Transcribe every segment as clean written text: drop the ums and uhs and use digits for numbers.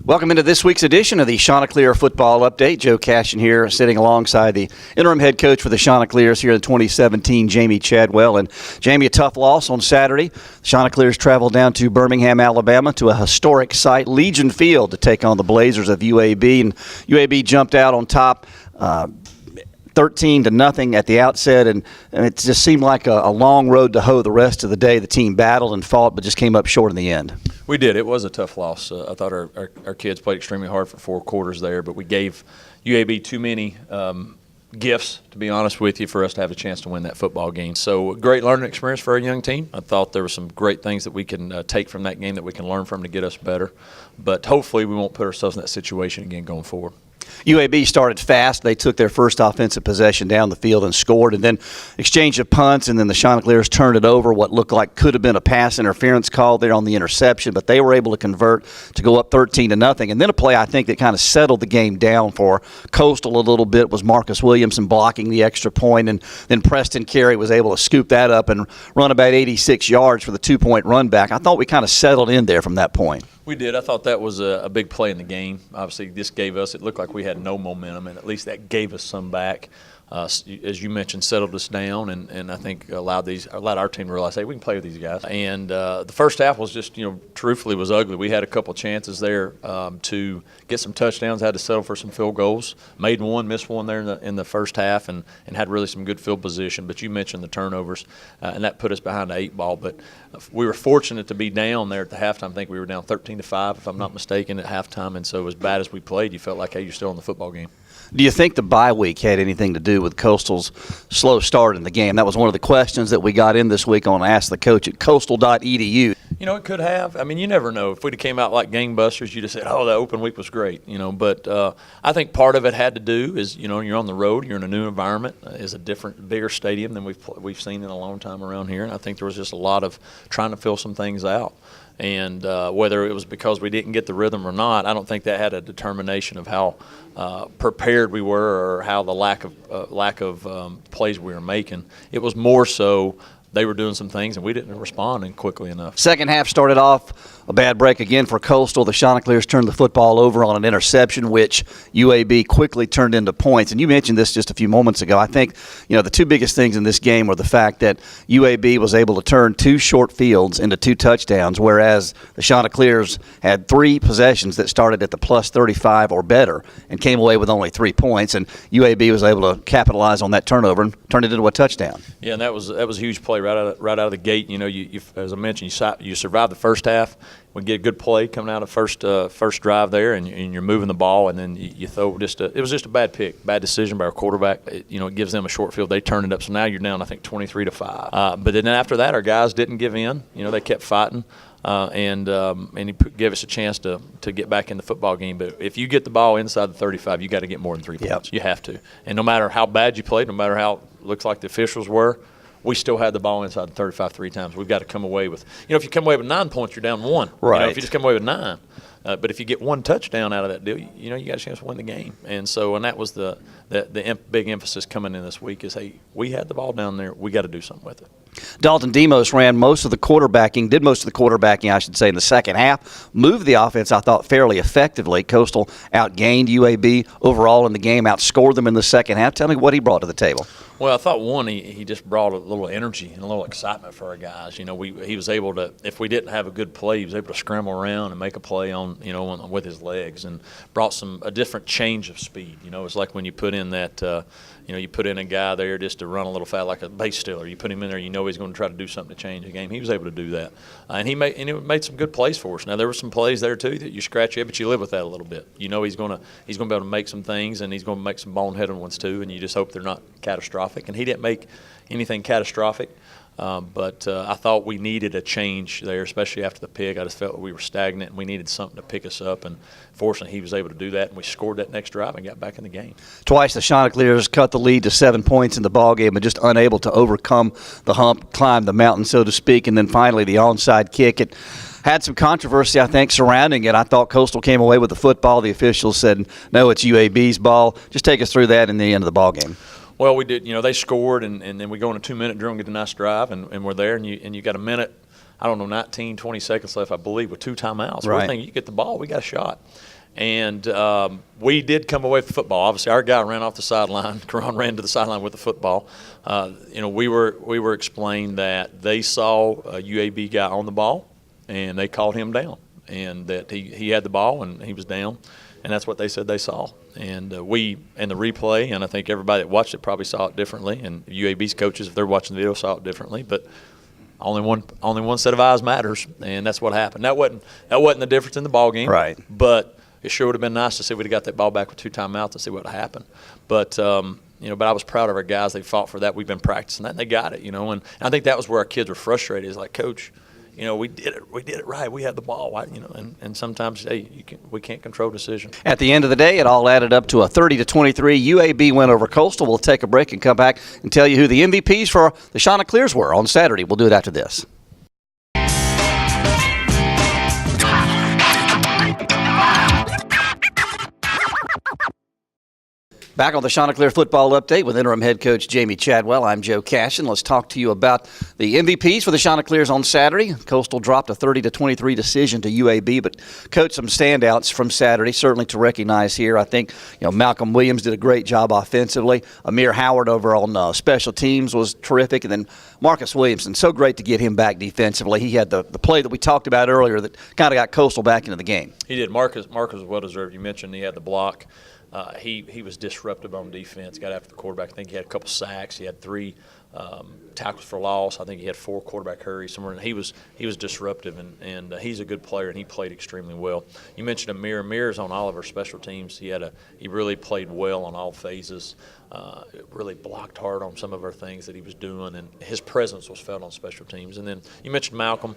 Welcome into this week's edition of the Chanticleer Football Update. Joe Cashin here, sitting alongside the interim head coach for the Chanticleers here in 2017, Jamie Chadwell. And Jamie, a tough loss on Saturday. The Chanticleers traveled down to Birmingham, Alabama, to a historic site, Legion Field, to take on the Blazers of UAB. And UAB jumped out on top 13-0 at the outset, and it just seemed like a long road to hoe the rest of the day. The team battled and fought, but just came up short in the end. We did. It was a tough loss. I thought our kids played extremely hard for 4 quarters there, but we gave UAB too many gifts, to be honest with you, for us to have a chance to win that football game. So great learning experience for our young team. I thought there were some great things that we can take from that game that we can learn from to get us better. But hopefully we won't put ourselves in that situation again going forward. UAB started fast. They took their first offensive possession down the field and scored, and then exchange of punts, and then the Chanticleers turned it over. What looked like could have been a pass interference call there on the interception, but they were able to convert to go up 13-0. And then a play I think that kind of settled the game down for Coastal a little bit was Marcus Williamson blocking the extra point, and then Preston Carey was able to scoop that up and run about 86 yards for the 2-point run back. I thought we kind of settled in there from that point. We did. I thought that was a big play in the game. Obviously, this gave us – it looked like we had no momentum, and at least that gave us some back. As you mentioned, settled us down, and I think allowed our team to realize, hey, we can play with these guys. And the first half was just, truthfully was ugly. We had a couple chances there to get some touchdowns, had to settle for some field goals. Made one, missed one there in the first half, and had really some good field position. But you mentioned the turnovers, and that put us behind the 8 ball. But we were fortunate to be down there at the halftime. I think we were down 13-5, if I'm not mistaken, at halftime. And so as bad as we played, you felt like, hey, you're still in the football game. Do you think the bye week had anything to do with Coastal's slow start in the game? That was one of the questions that we got in this week on Ask the Coach at coastal.edu. It could have. I mean, you never know. If we'd have came out like gangbusters, you'd have said, oh, that open week was great. But I think part of it had to do is, you're on the road, you're in a new environment. It's a different, bigger stadium than we've seen in a long time around here. And I think there was just a lot of trying to fill some things out. And whether it was because we didn't get the rhythm or not, I don't think that had a determination of how prepared we were or how the lack of plays we were making. It was more so they were doing some things and we didn't respond quickly enough. Second half started off a bad break again for Coastal. The Chanticleers turned the football over on an interception, which UAB quickly turned into points. And you mentioned this just a few moments ago. I think, the 2 biggest things in this game were the fact that UAB was able to turn 2 short fields into 2 touchdowns, whereas the Chanticleers had 3 possessions that started at the plus 35 or better and came away with only 3 points. And UAB was able to capitalize on that turnover and turn it into a touchdown. Yeah, and that was a huge play right out of the gate. You as I mentioned, you survived the first half. We get a good play coming out of first drive there, and you're moving the ball, and then you throw it was just a bad pick, bad decision by our quarterback. It gives them a short field. They turn it up, so now you're down, I think, 23-5. But then after that, our guys didn't give in. They kept fighting, and he gave us a chance to get back in the football game. But if you get the ball inside the 35, you got to get more than 3 points. Yep. You have to. And no matter how bad you played, no matter how it looks like the officials were, we still had the ball inside the 35 3 times. We've got to come away with – if you come away with 9 points, you're down 1. Right. If you just come away with 9. But if you get 1 touchdown out of that deal, you got a chance to win the game. And that was the big emphasis coming in this week is, hey, we had the ball down there. We got to do something with it. Dalton Demos did most of the quarterbacking, I should say, in the second half. Moved the offense, I thought, fairly effectively. Coastal outgained UAB overall in the game, outscored them in the second half. Tell me what he brought to the table. Well, I thought, one, he just brought a little energy and a little excitement for our guys. He was able to, if we didn't have a good play, he was able to scramble around and make a play with his legs, and brought a different change of speed. It's like when you put in that you put in a guy there just to run a little fast like a base stealer. You put him in there, he's going to try to do something to change the game. He was able to do that, and he made some good plays for us. Now there were some plays there too that you scratch your head, but you live with that a little bit. He's going to be able to make some things, and he's going to make some boneheaded ones too. And you just hope they're not catastrophic. And he didn't make anything catastrophic. But I thought we needed a change there, especially after the pick. I just felt we were stagnant and we needed something to pick us up. And fortunately, he was able to do that, and we scored that next drive and got back in the game. Twice the Chanticleers cut the lead to 7 points in the ballgame, but just unable to overcome the hump, climb the mountain, so to speak. And then finally, the onside kick. It had some controversy, I think, surrounding it. I thought Coastal came away with the football. The officials said, no, it's UAB's ball. Just take us through that in the end of the ballgame. Well, we did. They scored, and then we go on a 2-minute drill and get a nice drive, and we're there, and you got a minute. I don't know, 19, 20 seconds left, I believe, with 2 timeouts. Right. We're thinking, you get the ball, we got a shot. And we did come away with the football. Obviously, our guy ran off the sideline. Karan ran to the sideline with the football. We were explained that they saw a UAB guy on the ball, and they called him down, and that he had the ball and he was down, and that's what they said they saw. And we, in the replay, and I think everybody that watched it probably saw it differently, and UAB's coaches, if they're watching the video, saw it differently. But only one set of eyes matters, and that's what happened. That wasn't the difference in the ball game, Right? But it sure would have been nice to see we'd have got that ball back with 2 timeouts and see what happened. But but I was proud of our guys. They fought for that. We've been practicing that, and they got it. And I think that was where our kids were frustrated. Is like, Coach, we did it right. We had the ball. Why, and sometimes, we can't control decisions. At the end of the day, it all added up to a 30-23 UAB win over Coastal. We'll take a break and come back and tell you who the MVPs for the Chanticleers were on Saturday. We'll do it after this. Back on the Chanticleer football update with interim head coach Jamie Chadwell. I'm Joe Cashin. Let's talk to you about the MVPs for the Chanticleers on Saturday. Coastal dropped a 30-23 decision to UAB, but coach, some standouts from Saturday certainly to recognize here. I think Malcolm Williams did a great job offensively. Amir Howard over on special teams was terrific, and then Marcus Williamson, so great to get him back defensively. He had the play that we talked about earlier that kind of got Coastal back into the game. He did. Marcus was well deserved. You mentioned he had the block. He was disruptive on defense, got after the quarterback. I think he had a couple sacks. He had 3 tackles for loss. I think he had 4 quarterback hurries somewhere. And he was disruptive, and he's a good player, and he played extremely well. You mentioned Amir. Amir's on all of our special teams. He really played well on all phases. Really blocked hard on some of our things that he was doing, and his presence was felt on special teams. And then you mentioned Malcolm.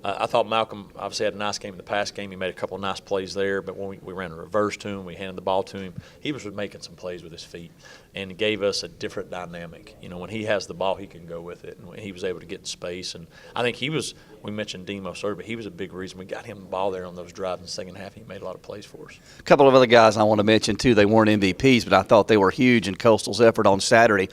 I thought Malcolm obviously had a nice game in the pass game. He made a couple of nice plays there, but when we ran a reverse to him, we handed the ball to him, he was making some plays with his feet and gave us a different dynamic. When he has the ball, he can go with it, and he was able to get in space. And I think we mentioned Demos earlier, but he was a big reason we got him the ball there on those drives in the second half. He made a lot of plays for us. A couple of other guys I want to mention, too. They weren't MVPs, but I thought they were huge in Coastal's effort on Saturday.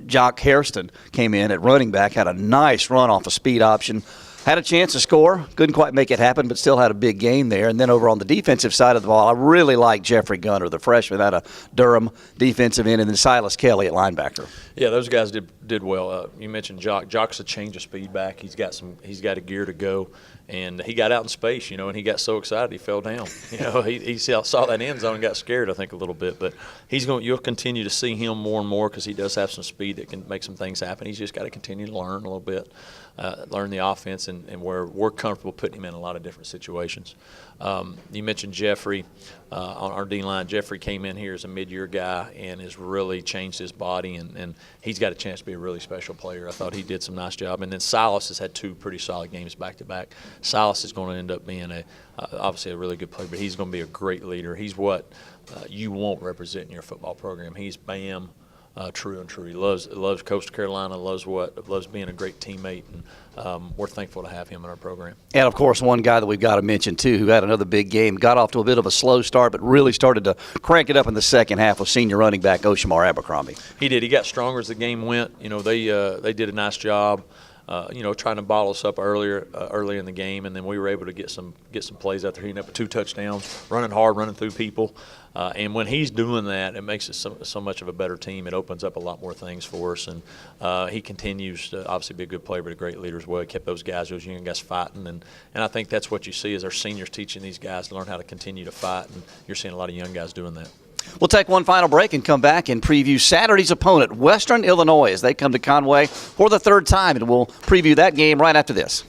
Jock Hairston came in at running back, had a nice run off a speed option. Had a chance to score, couldn't quite make it happen, but still had a big game there. And then over on the defensive side of the ball, I really like Jeffrey Gunter, the freshman out of Durham, defensive end, and then Silas Kelly at linebacker. Yeah, those guys did well. You mentioned Jock. Jock's a change of speed back. He's got a gear to go, and he got out in space, and he got so excited he fell down. He saw that end zone and got scared, I think, a little bit. But you'll continue to see him more and more because he does have some speed that can make some things happen. He's just got to continue to learn a little bit, learn the offense, and where we're comfortable putting him in a lot of different situations. You mentioned Jeffrey on our D-line. Jeffrey came in here as a mid-year guy and has really changed his body, and he's got a chance to be a really special player. I thought he did some nice job. And then Silas has had 2 pretty solid games back-to-back. Silas is going to end up being obviously a really good player, but he's going to be a great leader. He's what you want representing your football program. He's Bam. True and true. He loves Coastal Carolina, loves being a great teammate, and we're thankful to have him in our program. And, of course, one guy that we've got to mention, too, who had another big game, got off to a bit of a slow start, but really started to crank it up in the second half with senior running back Oshamar Abercrombie. He did. He got stronger as the game went. They did a nice job. Trying to bottle us up early in the game, and then we were able to get some plays out there. He ended up with 2 touchdowns, running hard, running through people. And when he's doing that, it makes us so much of a better team. It opens up a lot more things for us. And he continues to obviously be a good player, but a great leader as well. He kept those young guys fighting. And I think that's what you see is our seniors teaching these guys to learn how to continue to fight. And you're seeing a lot of young guys doing that. We'll take one final break and come back and preview Saturday's opponent, Western Illinois, as they come to Conway for the 3rd time. And we'll preview that game right after this.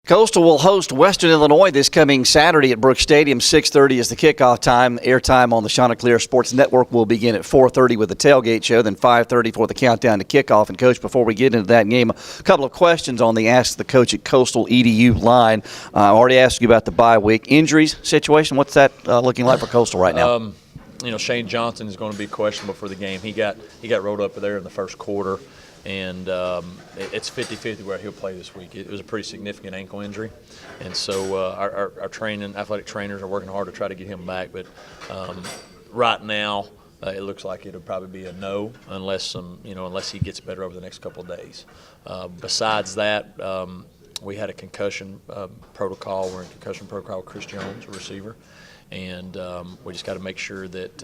Coastal will host Western Illinois this coming Saturday at Brooks Stadium. 6:30 is the kickoff time. Airtime on the Chanticleer Sports Network will begin at 4:30 with the tailgate show, then 5:30 for the countdown to kickoff. And, Coach, before we get into that game, a couple of questions on the Ask the Coach at Coastal EDU line. I already asked you about the bye week. Injuries situation, what's that looking like for Coastal right now? Shane Johnson is going to be questionable for the game. He got rolled up there in the first quarter. And it's 50-50 where he'll play this week. It was a pretty significant ankle injury, and so our athletic trainers are working hard to try to get him back. But right now, it looks like it'll probably be a no unless unless he gets better over the next couple of days. Besides that, we had a concussion protocol. We're in concussion protocol with Chris Jones, a receiver, and we just got to make sure that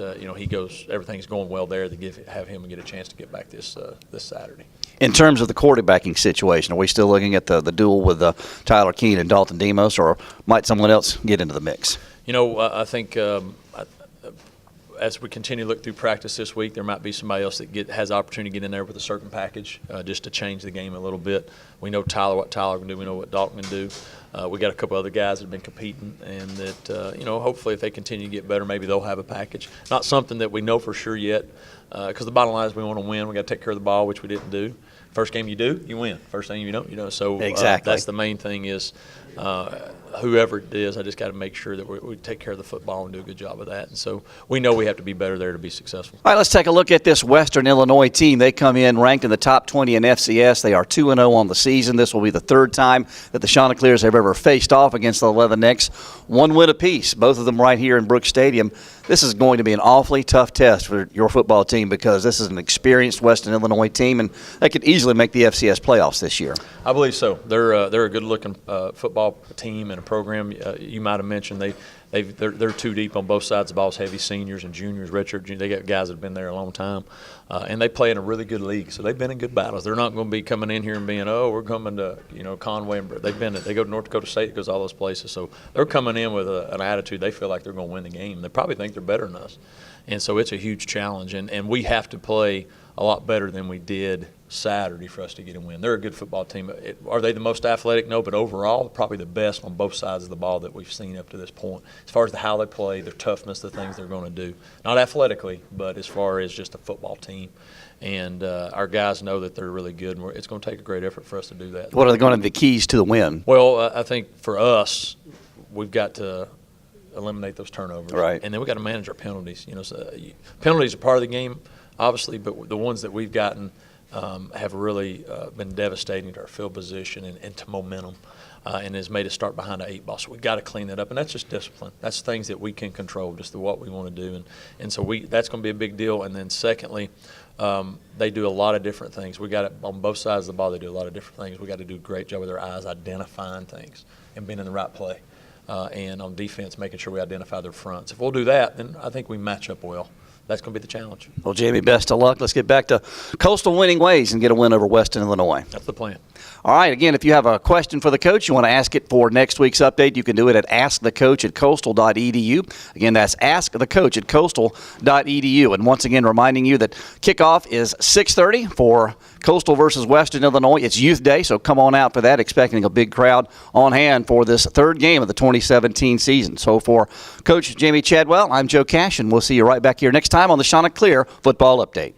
everything's going well there to have him get a chance to get back this Saturday. In terms of the quarterbacking situation, are we still looking at the duel with Tyler Keene and Dalton Demos, or might someone else get into the mix? I think as we continue to look through practice this week, there might be somebody else that has the opportunity to get in there with a certain package just to change the game a little bit. We know what Tyler can do. We know what Dalton can do. We got a couple other guys that have been competing, and that hopefully if they continue to get better, maybe they'll have a package. Not something that we know for sure yet, because the bottom line is we want to win. We got to take care of the ball, which we didn't do. First game you do, you win. First thing you don't. So exactly. That's the main thing is. Whoever it is, I just got to make sure that we take care of the football and do a good job of that. And so we know we have to be better there to be successful. All right, let's take a look at this Western Illinois team. They come in ranked in the top 20 in FCS. They are 2-0 on the season. This will be the third time that the Chanticleers have ever faced off against the Leathernecks. 1 win apiece, both of them right here in Brooks Stadium. This is going to be an awfully tough test for your football team because this is an experienced Western Illinois team, and they could easily make the FCS playoffs this year. I believe so. They're a good-looking football team and a program. You might have mentioned they're too deep on both sides of the ball. It's heavy seniors and juniors, redshirt. They got guys that have been there a long time, and they play in a really good league. So they've been in good battles. They're not going to be coming in here and being, we're coming to Conway. And they go to North Dakota State, goes all those places. So they're coming in with an attitude. They feel like they're going to win the game. They probably think they're better than us, and so it's a huge challenge. And we have to play a lot better than we did Saturday for us to get a win. They're a good football team. Are they the most athletic? No, but overall, probably the best on both sides of the ball that we've seen up to this point. As far as how they play, their toughness, the things they're going to do. Not athletically, but as far as just a football team. And our guys know that they're really good, and it's going to take a great effort for us to do that. What are going to be the keys to the win? Well, I think for us, we've got to eliminate those turnovers. Right. And then we've got to manage our penalties. Penalties are part of the game, obviously, but the ones that we've gotten have really been devastating to our field position and to momentum, and has made us start behind an 8 ball. So we've got to clean that up, and that's just discipline. That's things that we can control, just what we want to do, and so that's going to be a big deal. And then secondly, they do a lot of different things. We got it on both sides of the ball. They do a lot of different things. We got to do a great job with our eyes identifying things and being in the right play, and on defense making sure we identify their fronts. If we'll do that, then I think we match up well. That's going to be the challenge. Well, Jamie, best of luck. Let's get back to Coastal winning ways and get a win over Western Illinois. That's the plan. All right, again, if you have a question for the coach, you want to ask it for next week's update, you can do it at askthecoach@coastal.edu. Again, that's askthecoach@coastal.edu. And once again, reminding you that kickoff is 6:30 for Coastal versus Western Illinois. It's Youth Day, so come on out for that. Expecting a big crowd on hand for this third game of the 2017 season. So for Coach Jamie Chadwell, I'm Joe Cash, and we'll see you right back here next time on the Chanticleer Football Update.